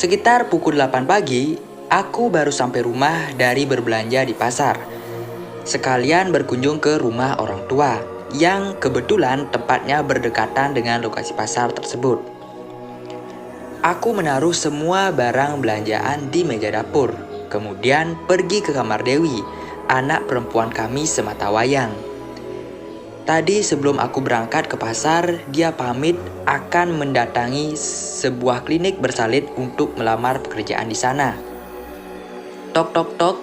Sekitar pukul 8 pagi, aku baru sampai rumah dari berbelanja di pasar. Sekalian berkunjung ke rumah orang tua, yang kebetulan tempatnya berdekatan dengan lokasi pasar tersebut. Aku menaruh semua barang belanjaan di meja dapur, kemudian pergi ke kamar Dewi, anak perempuan kami semata wayang. Tadi sebelum aku berangkat ke pasar, dia pamit akan mendatangi sebuah klinik bersalin untuk melamar pekerjaan di sana. Tok tok tok.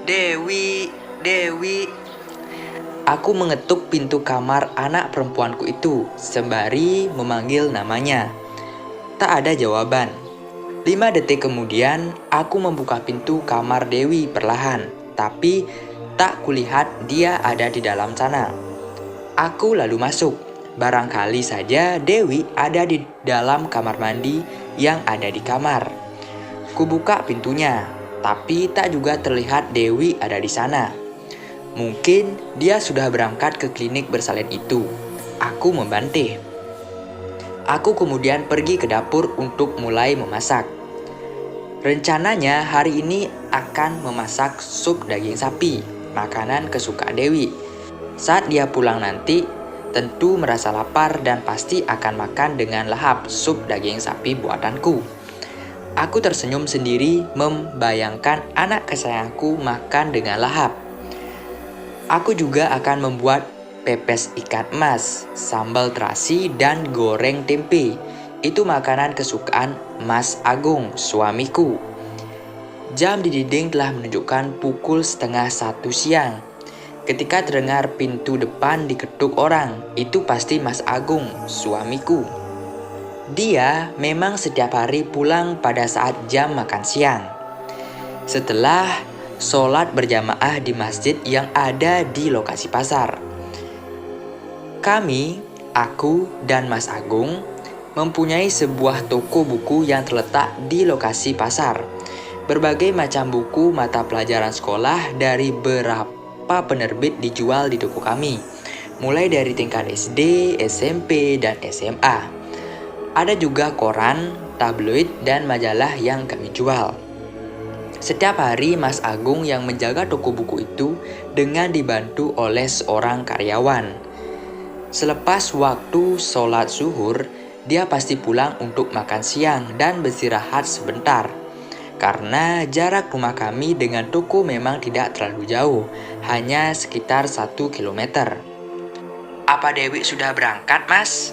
Dewi, Dewi. Aku mengetuk pintu kamar anak perempuanku itu sembari memanggil namanya. Tak ada jawaban. 5 detik kemudian, aku membuka pintu kamar Dewi perlahan, tapi tak kulihat dia ada di dalam sana. Aku lalu masuk. Barangkali saja Dewi ada di dalam kamar mandi yang ada di kamar. Kubuka pintunya, tapi tak juga terlihat Dewi ada di sana. Mungkin dia sudah berangkat ke klinik bersalin itu. Aku membantah. Aku kemudian pergi ke dapur untuk mulai memasak. Rencananya hari ini akan memasak sup daging sapi, makanan kesukaan Dewi. Saat dia pulang nanti, tentu merasa lapar dan pasti akan makan dengan lahap sup daging sapi buatanku. Aku tersenyum sendiri membayangkan anak kesayanganku makan dengan lahap. Aku juga akan membuat pepes ikan emas, sambal terasi, dan goreng tempe. Itu makanan kesukaan Mas Agung, suamiku. Jam di dinding telah menunjukkan pukul 12:30 siang. Ketika terdengar pintu depan diketuk orang, itu pasti Mas Agung, suamiku. Dia memang setiap hari pulang pada saat jam makan siang. Setelah sholat berjamaah di masjid yang ada di lokasi pasar. Kami, aku dan Mas Agung, mempunyai sebuah toko buku yang terletak di lokasi pasar. Berbagai macam buku mata pelajaran sekolah dari beberapa penerbit dijual di toko kami, mulai dari tingkat SD, SMP, dan SMA. Ada juga koran, tabloid, dan majalah yang kami jual. Setiap hari Mas Agung yang menjaga toko buku itu dengan dibantu oleh seorang karyawan. Selepas waktu sholat zuhur, dia pasti pulang untuk makan siang dan beristirahat sebentar. Karena jarak rumah kami dengan toko memang tidak terlalu jauh, hanya sekitar 1 kilometer. Apa Dewi sudah berangkat, Mas?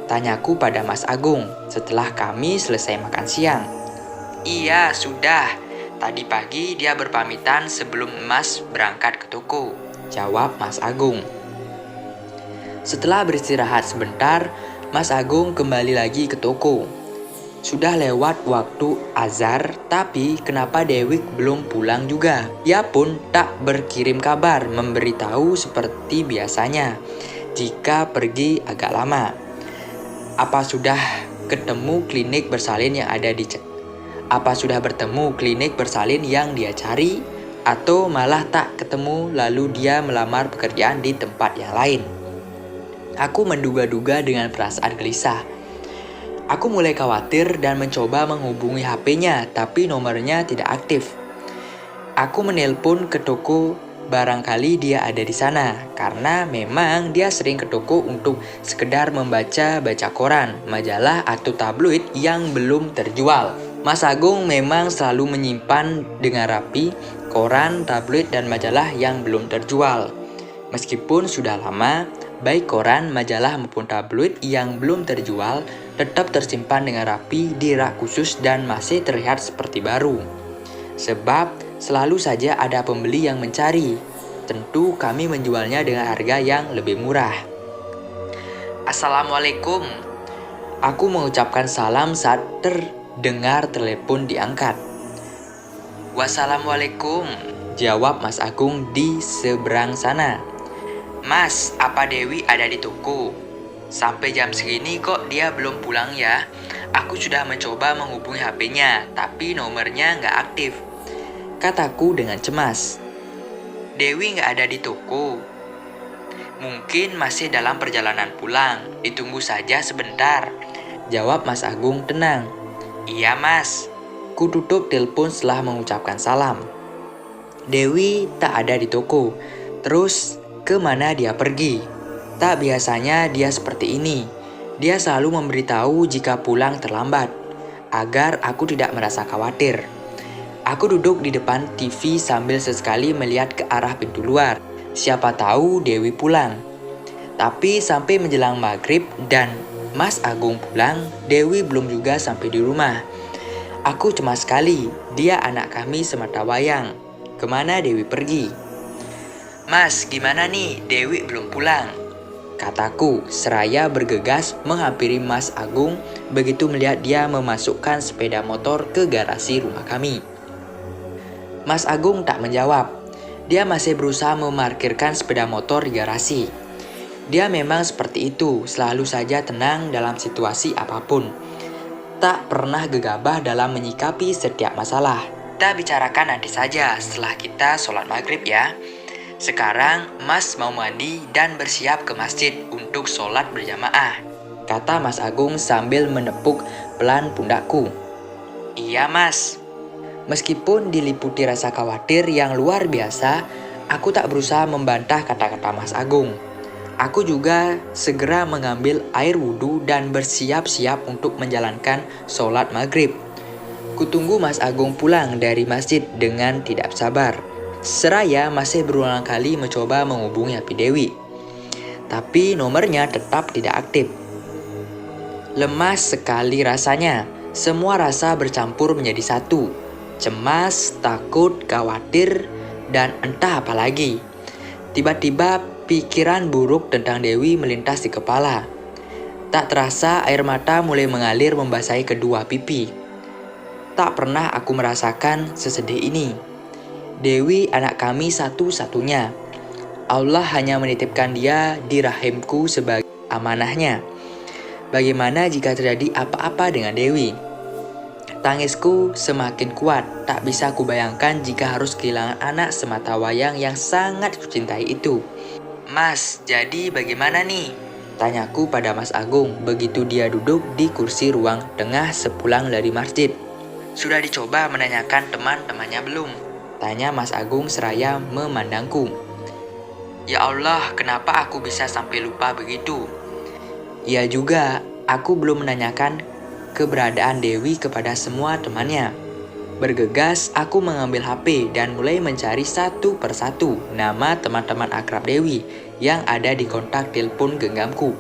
Tanyaku pada Mas Agung setelah kami selesai makan siang. Iya, sudah. Tadi pagi dia berpamitan sebelum Mas berangkat ke toko, jawab Mas Agung. Setelah beristirahat sebentar, Mas Agung kembali lagi ke toko. Sudah lewat waktu azhar, tapi kenapa Dewi belum pulang juga? Dia pun tak berkirim kabar memberitahu seperti biasanya jika pergi agak lama. Apa sudah bertemu klinik bersalin yang dia cari? Atau malah tak ketemu lalu dia melamar pekerjaan di tempat yang lain? Aku menduga-duga dengan perasaan gelisah. Aku mulai khawatir dan mencoba menghubungi HP-nya, tapi nomornya tidak aktif. Aku menelpon ke toko, barangkali dia ada di sana, karena memang dia sering ke toko untuk sekedar membaca koran, majalah, atau tabloid yang belum terjual. Mas Agung memang selalu menyimpan dengan rapi koran, tabloid, dan majalah yang belum terjual. Meskipun sudah lama, baik koran, majalah maupun tabloid yang belum terjual tetap tersimpan dengan rapi di rak khusus dan masih terlihat seperti baru. Sebab selalu saja ada pembeli yang mencari. Tentu kami menjualnya dengan harga yang lebih murah. Assalamualaikum. Aku mengucapkan salam saat terdengar telepon diangkat. Wassalamualaikum, jawab Mas Agung di seberang sana. Mas, apa Dewi ada di toko? Sampai jam segini kok dia belum pulang ya? Aku sudah mencoba menghubungi HP-nya, tapi nomornya nggak aktif, kataku dengan cemas. Dewi nggak ada di toko. Mungkin masih dalam perjalanan pulang, ditunggu saja sebentar, jawab Mas Agung tenang. Iya mas. Ku tutup telepon setelah mengucapkan salam. Dewi tak ada di toko. Terus kemana dia pergi? Tak biasanya dia seperti ini. Dia selalu memberitahu jika pulang terlambat, agar aku tidak merasa khawatir. Aku duduk di depan TV sambil sesekali melihat ke arah pintu luar. Siapa tahu Dewi pulang. Tapi sampai menjelang maghrib dan Mas Agung pulang, Dewi belum juga sampai di rumah. Aku cemas sekali, dia anak kami semata wayang. Kemana Dewi pergi? Mas, gimana nih? Dewi belum pulang, kataku seraya bergegas menghampiri Mas Agung begitu melihat dia memasukkan sepeda motor ke garasi rumah kami. Mas Agung tak menjawab. Dia masih berusaha memarkirkan sepeda motor di garasi. Dia memang seperti itu, selalu saja tenang dalam situasi apapun. Tak pernah gegabah dalam menyikapi setiap masalah. Kita bicarakan nanti saja setelah kita sholat maghrib ya. Sekarang Mas mau mandi dan bersiap ke masjid untuk sholat berjamaah, kata Mas Agung sambil menepuk pelan pundakku. Iya mas. Meskipun diliputi rasa khawatir yang luar biasa, aku tak berusaha membantah kata-kata Mas Agung. Aku juga segera mengambil air wudhu dan bersiap-siap untuk menjalankan sholat maghrib. Kutunggu Mas Agung pulang dari masjid dengan tidak sabar. Seraya masih berulang kali mencoba menghubungi HP Dewi. Tapi nomornya tetap tidak aktif. Lemas sekali rasanya. Semua rasa bercampur menjadi satu. Cemas, takut, khawatir, dan entah apa lagi. Tiba-tiba pikiran buruk tentang Dewi melintas di kepala. Tak terasa air mata mulai mengalir membasahi kedua pipi. Tak pernah aku merasakan sesedih ini. Dewi anak kami satu-satunya. Allah hanya menitipkan dia di rahimku sebagai amanahnya. Bagaimana jika terjadi apa-apa dengan Dewi? Tangisku semakin kuat, tak bisa kubayangkan jika harus kehilangan anak semata wayang yang sangat kucintai itu. Mas, jadi bagaimana nih? Tanyaku pada Mas Agung begitu dia duduk di kursi ruang tengah sepulang dari masjid. Sudah dicoba menanyakan teman-temannya belum? Tanya Mas Agung seraya memandangku. Ya Allah, kenapa aku bisa sampai lupa begitu? Ya juga, aku belum menanyakan keberadaan Dewi kepada semua temannya. Bergegas, aku mengambil HP dan mulai mencari satu persatu nama teman-teman akrab Dewi yang ada di kontak telepon genggamku.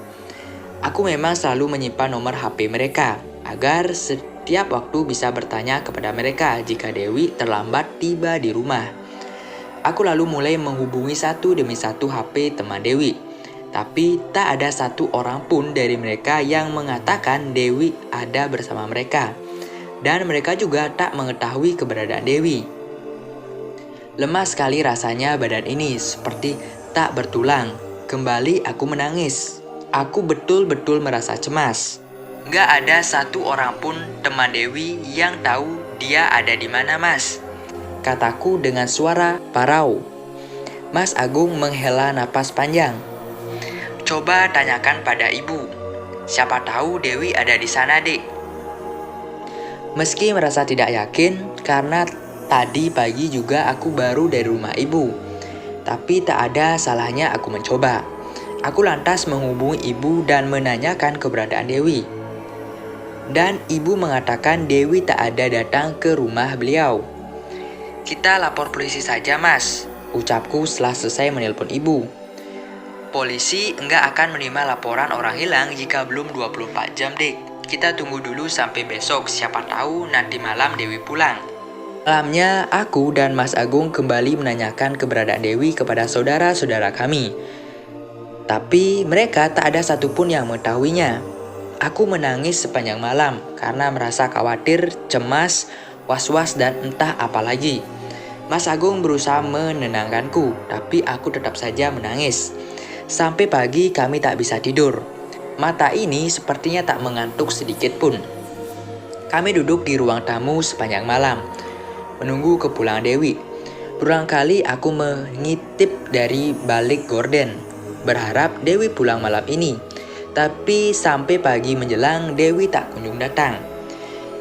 Aku memang selalu menyimpan nomor HP mereka agar setiap waktu bisa bertanya kepada mereka jika Dewi terlambat tiba di rumah. Aku lalu mulai menghubungi satu demi satu HP teman Dewi. Tapi tak ada satu orang pun dari mereka yang mengatakan Dewi ada bersama mereka. Dan mereka juga tak mengetahui keberadaan Dewi. Lemah sekali rasanya badan ini, seperti tak bertulang. Kembali aku menangis. Aku betul-betul merasa cemas. Gak ada satu orang pun teman Dewi yang tahu dia ada di mana mas, kataku dengan suara parau. Mas Agung menghela napas panjang. Coba tanyakan pada ibu. Siapa tahu Dewi ada di sana, Dek. Meski merasa tidak yakin karena tadi pagi juga aku baru dari rumah ibu. Tapi tak ada salahnya aku mencoba. Aku lantas menghubungi ibu dan menanyakan keberadaan Dewi. Dan ibu mengatakan Dewi tak ada datang ke rumah beliau. Kita lapor polisi saja, Mas, ucapku setelah selesai menelpon ibu. Polisi enggak akan menerima laporan orang hilang jika belum 24 jam, Dek. Kita tunggu dulu sampai besok, siapa tahu nanti malam Dewi pulang. Malamnya, aku dan Mas Agung kembali menanyakan keberadaan Dewi kepada saudara-saudara kami. Tapi mereka tak ada satupun yang mengetahuinya. Aku menangis sepanjang malam karena merasa khawatir, cemas, was-was dan entah apa lagi. Mas Agung berusaha menenangkanku, tapi aku tetap saja menangis. Sampai pagi kami tak bisa tidur. Mata ini sepertinya tak mengantuk sedikit pun. Kami duduk di ruang tamu sepanjang malam, menunggu kepulangan Dewi. Berulang kali aku mengintip dari balik gorden, berharap Dewi pulang malam ini. Tapi sampai pagi menjelang Dewi tak kunjung datang.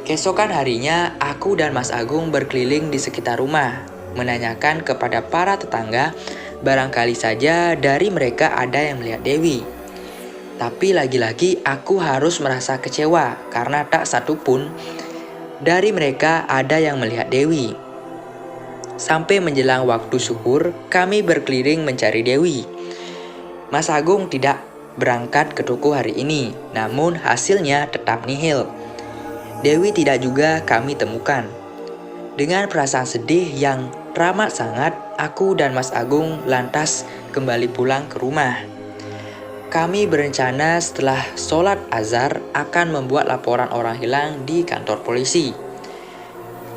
Keesokan harinya, aku dan Mas Agung berkeliling di sekitar rumah, menanyakan kepada para tetangga, barangkali saja dari mereka ada yang melihat Dewi. Tapi lagi-lagi aku harus merasa kecewa karena tak satupun dari mereka ada yang melihat Dewi. Sampai menjelang waktu zuhur, kami berkeliling mencari Dewi. Mas Agung tidak berangkat ke toko hari ini, namun hasilnya tetap nihil. Dewi tidak juga kami temukan. Dengan perasaan sedih yang teramat sangat, aku dan Mas Agung lantas kembali pulang ke rumah. Kami berencana setelah sholat azhar akan membuat laporan orang hilang di kantor polisi.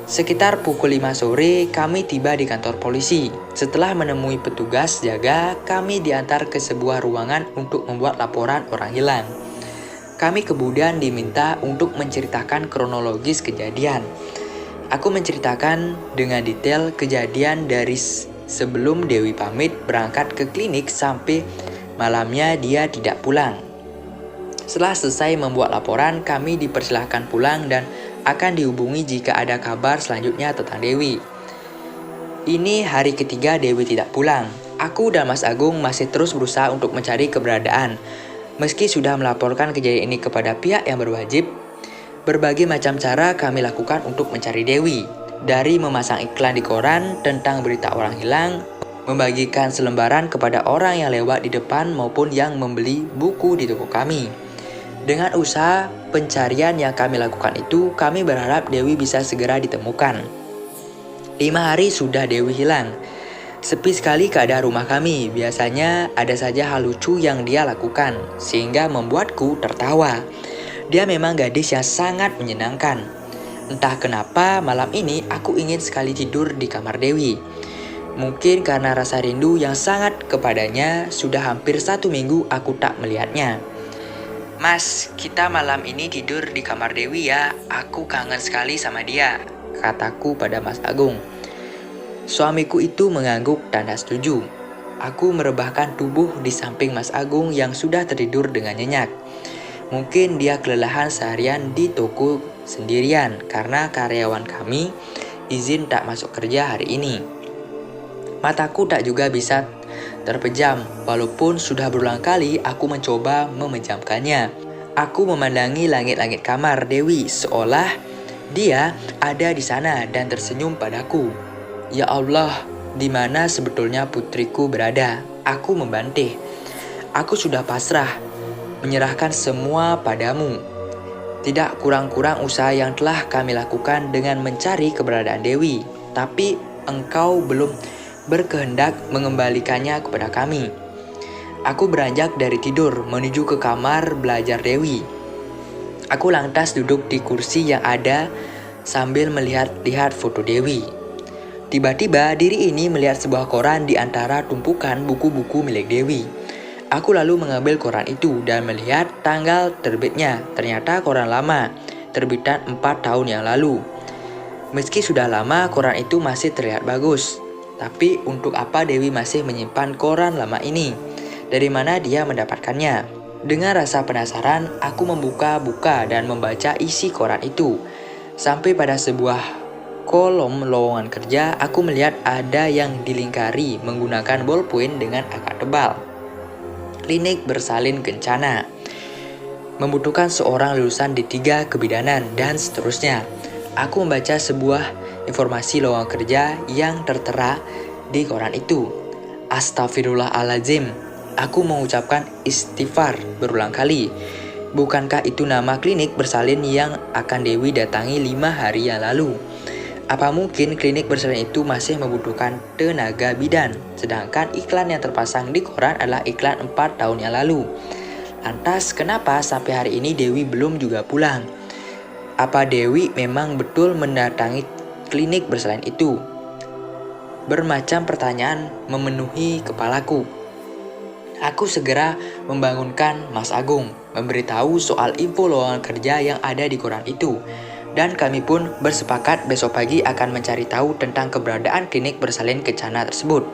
Sekitar pukul 5 sore, kami tiba di kantor polisi. Setelah menemui petugas jaga, kami diantar ke sebuah ruangan untuk membuat laporan orang hilang. Kami kemudian diminta untuk menceritakan kronologis kejadian. Aku menceritakan dengan detail kejadian dari sebelum Dewi pamit berangkat ke klinik sampai malamnya dia tidak pulang. Setelah selesai membuat laporan, kami dipersilahkan pulang dan akan dihubungi jika ada kabar selanjutnya tentang Dewi. Ini hari ketiga Dewi tidak pulang. Aku dan Mas Agung masih terus berusaha untuk mencari keberadaan. Meski sudah melaporkan kejadian ini kepada pihak yang berwajib, berbagai macam cara kami lakukan untuk mencari Dewi. Dari memasang iklan di koran tentang berita orang hilang, membagikan selembaran kepada orang yang lewat di depan maupun yang membeli buku di toko kami. Dengan usaha pencarian yang kami lakukan itu, kami berharap Dewi bisa segera ditemukan. 5 hari sudah Dewi hilang. Sepi sekali keadaan rumah kami, biasanya ada saja hal lucu yang dia lakukan, sehingga membuatku tertawa. Dia memang gadis yang sangat menyenangkan. Entah kenapa malam ini aku ingin sekali tidur di kamar Dewi. Mungkin karena rasa rindu yang sangat kepadanya, sudah hampir 1 minggu aku tak melihatnya. Mas, kita malam ini tidur di kamar Dewi ya, aku kangen sekali sama dia, kataku pada Mas Agung. Suamiku itu mengangguk tanda setuju. Aku merebahkan tubuh di samping Mas Agung yang sudah tertidur dengan nyenyak. Mungkin dia kelelahan seharian di toko sendirian karena karyawan kami izin tak masuk kerja hari ini. Mataku tak juga bisa terpejam, walaupun sudah berulang kali aku mencoba memejamkannya. Aku memandangi langit-langit kamar Dewi seolah dia ada di sana dan tersenyum padaku. Ya Allah, di mana sebetulnya putriku berada? Aku membantah. Aku sudah pasrah, menyerahkan semua padamu. Tidak kurang-kurang usaha yang telah kami lakukan dengan mencari keberadaan Dewi, tapi engkau belum berkehendak mengembalikannya kepada kami. Aku beranjak dari tidur menuju ke kamar belajar Dewi. Aku lantas duduk di kursi yang ada sambil melihat-lihat foto Dewi. Tiba-tiba diri ini melihat sebuah koran di antara tumpukan buku-buku milik Dewi. Aku lalu mengambil koran itu dan melihat tanggal terbitnya. Ternyata koran lama, terbitan 4 tahun yang lalu. Meski sudah lama, koran itu masih terlihat bagus. Tapi untuk apa Dewi masih menyimpan koran lama ini? Dari mana dia mendapatkannya? Dengan rasa penasaran, aku membuka-buka dan membaca isi koran itu. Sampai pada sebuah kolom lowongan kerja, aku melihat ada yang dilingkari menggunakan ballpoint dengan agak tebal. Klinik bersalin kencana, membutuhkan seorang lulusan D3 kebidanan, dan seterusnya. Aku membaca sebuah informasi lowongan kerja yang tertera di koran itu. Astagfirullahaladzim, aku mengucapkan istighfar berulang kali. Bukankah itu nama klinik bersalin yang akan Dewi datangi 5 hari yang lalu? Apa mungkin klinik bersalin itu masih membutuhkan tenaga bidan, sedangkan iklan yang terpasang di koran adalah iklan 4 tahun yang lalu? Lantas kenapa sampai hari ini Dewi belum juga pulang? Apa Dewi memang betul mendatangi klinik bersalin itu? Bermacam pertanyaan memenuhi kepalaku. Aku segera membangunkan Mas Agung, memberitahu soal info lowongan kerja yang ada di koran itu. Dan kami pun bersepakat besok pagi akan mencari tahu tentang keberadaan klinik bersalin kencana tersebut.